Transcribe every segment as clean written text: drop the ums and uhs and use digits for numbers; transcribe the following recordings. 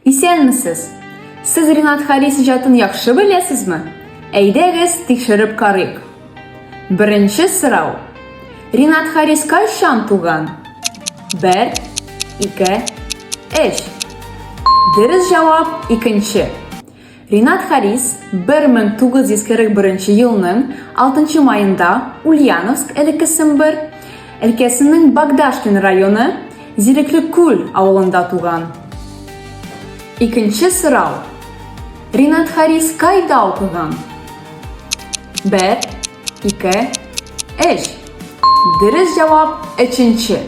Исәнмесез? Сез Ринат Харис иҗатын яхшы беләсезме? Әйдәгез тикшереп карыйк. Беренче сорау. Ринат Харис кайчан туган? 1, 2, 3. Дөрес җавап икенче. Ринат Харис 1941 елның 6 майында Ульяновск өлкәсенең Богдашкин районы Зирекле-Күл авылында туган. Икенче сорау. Ринат Харис кайда укыган? 1, 2, 3. Дөрес җавап өченче.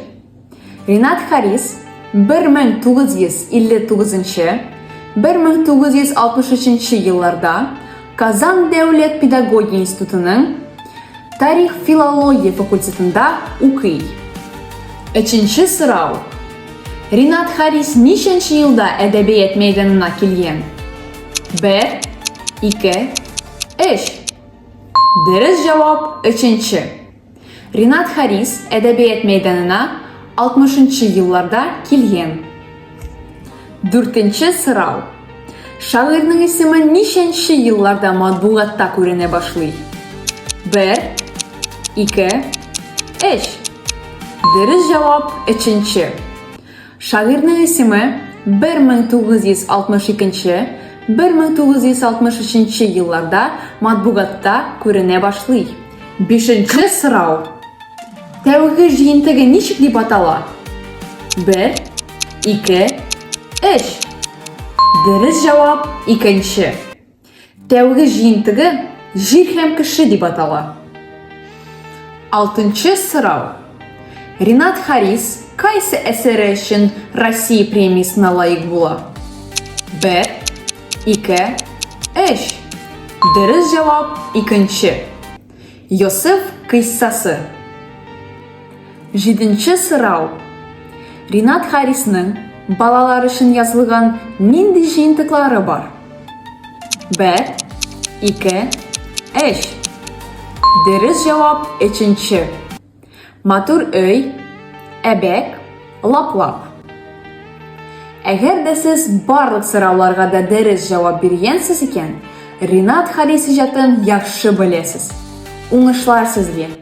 Ринат Харис 1959-1963 елларда Казан дәүләт педагогия институтының тарих-филология факультетында укый. Өченче сорау. Ринат Харис ничәнче елда әдәбият мәйданына килгән? 1, 2, 3. Дөрес җавап өченче. Ринат Харис әдәбият мәйданына 60-нчы елларда килгән. Дүртенче сорау. Шагыйрьнең исеме ничәнче елларда матбугатта күренә башлый? 1, 2, 3. Дөрес җавап өченче. Шагыйрьнең исеме 1962-1963 елларда матбугатта күренә башлый. Бишенче сорау. Тәүге җыентыгы ничек дип атала? 1, 2, 3. Дөрес җавап икенче. Тәүге җыентыгы җир һәм кеше дип атала. Алтынчы сорау. Ринат Харис кайсы әсәре өчен Россия премиясына лаек була? 1, 2, 3. Дөрес җавап икенче. Йосиф кыйссасы. Җиденче сорау. Ринат Харисның балалар өчен язылган нинди җыентыклары бар? 1, 2, 3. Дөрес җавап өченче. Матур өй, әбәк, лап-лап. Әгәр дә сез барлык сорауларга да дөрес җавап биргәнсез икән, Ринат Харис иҗатын яхшы беләсез. Уңышлар сезгә!